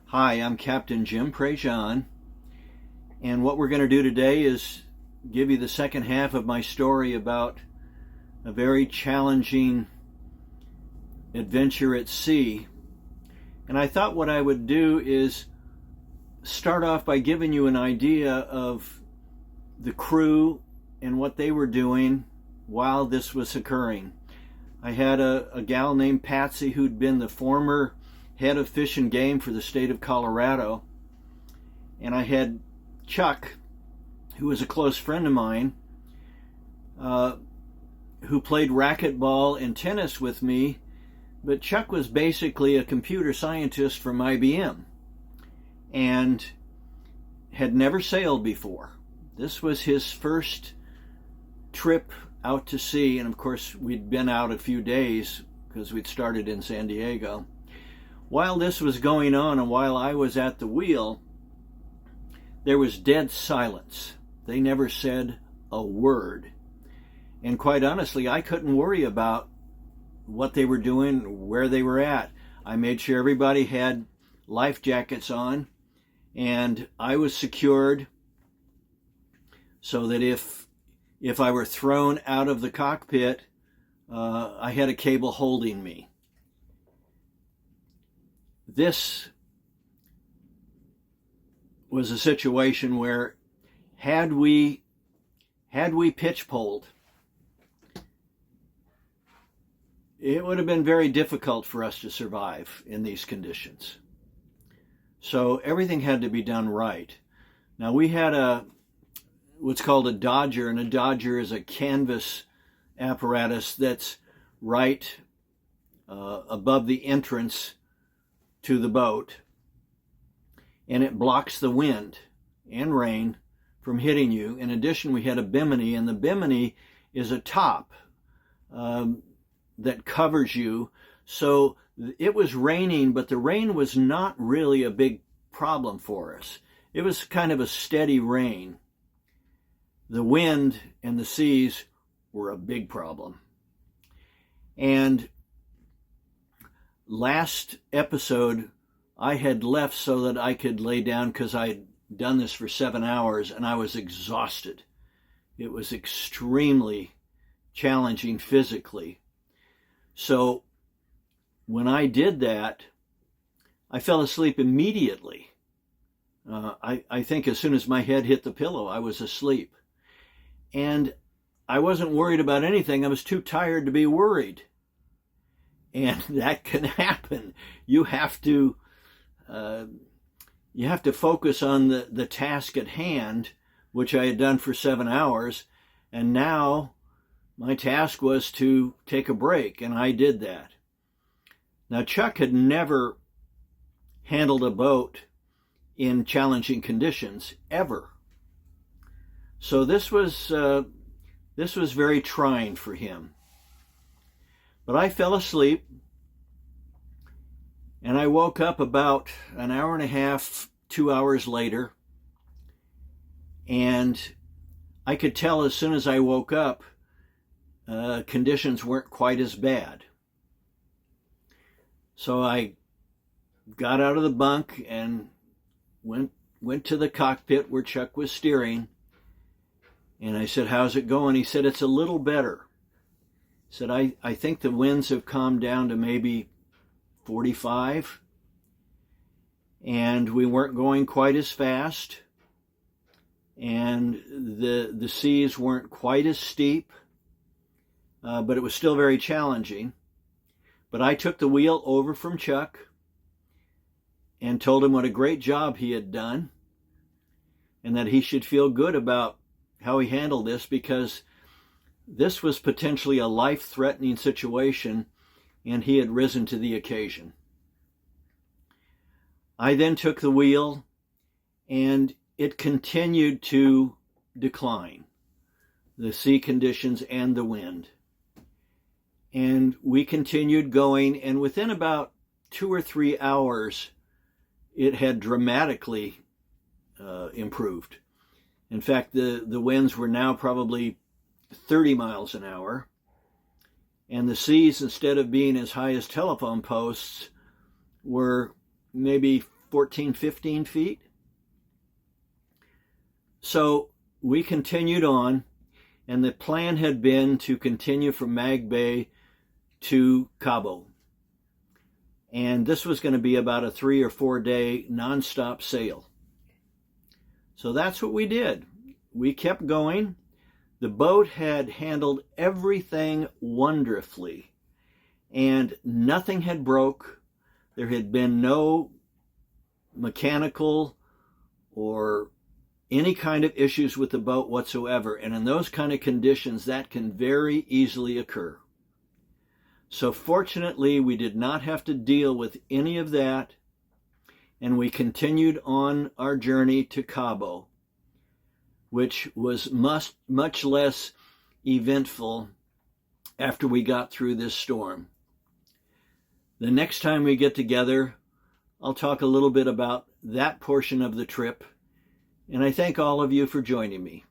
Hi, I'm Captain Jim Prejean, and what we're going to do today is give you the second half of my story about a very challenging adventure at sea. And I thought what I would do is start off by giving you an idea of the crew and what they were doing while this was occurring. I had a gal named Patsy who'd been the former head of Fish and Game for the state of Colorado, and I had Chuck, who was a close friend of mine, who played racquetball and tennis with me, but Chuck was basically a computer scientist from IBM and had never sailed before. This was his first trip out to sea, and of course we'd been out a few days because we'd started in San Diego. While this was going on and while I was at the wheel, there was dead silence. They never said a word. And quite honestly, I couldn't worry about what they were doing, where they were at. I made sure everybody had life jackets on, and I was secured so that if I were thrown out of the cockpit, I had a cable holding me. This was a situation where had we pitch poled, it would have been very difficult for us to survive in these conditions. So everything had to be done right. Now we had what's called a dodger, and a dodger is a canvas apparatus that's right above the entrance to the boat, and it blocks the wind and rain from hitting you. In addition, we had a bimini, and the bimini is a top that covers you. So it was raining, but the rain was not really a big problem for us. It was kind of a steady rain. The wind and the seas were a big problem. And last episode, I had left so that I could lay down because I had done this for 7 hours and I was exhausted. It was extremely challenging physically. So when I did that, I fell asleep immediately. I think as soon as my head hit the pillow, I was asleep. And I wasn't worried about anything. I was too tired to be worried. And that can happen. You have to focus on the task at hand, which I had done for 7 hours. And now my task was to take a break, and I did that. Now, Chuck had never handled a boat in challenging conditions, ever. So this was very trying for him. But I fell asleep, and I woke up about an hour and a half, 2 hours later, and I could tell as soon as I woke up, conditions weren't quite as bad. So I got out of the bunk and went to the cockpit where Chuck was steering, and I said, "How's it going?" He said, "It's a little better." He said, I think the winds have calmed down to maybe 45, and we weren't going quite as fast, and the seas weren't quite as steep, but it was still very challenging. But I took the wheel over from Chuck and told him what a great job he had done and that he should feel good about how he handled this, because this was potentially a life-threatening situation, and he had risen to the occasion. I then took the wheel, and it continued to decline, the sea conditions and the wind. And we continued going, and within about 2 or 3 hours, it had dramatically improved. In fact, the winds were now probably 30 miles an hour, and the seas, instead of being as high as telephone posts, were maybe 14, 15 feet. So we continued on, and the plan had been to continue from Mag Bay to Cabo. And this was going to be about a 3 or 4 day nonstop sail. So that's what we did. We kept going. The boat had handled everything wonderfully, and nothing had broke. There had been no mechanical or any kind of issues with the boat whatsoever. And in those kind of conditions, that can very easily occur. So fortunately, we did not have to deal with any of that, and we continued on our journey to Cabo, which was much less eventful after we got through this storm. The next time we get together, I'll talk a little bit about that portion of the trip, and I thank all of you for joining me.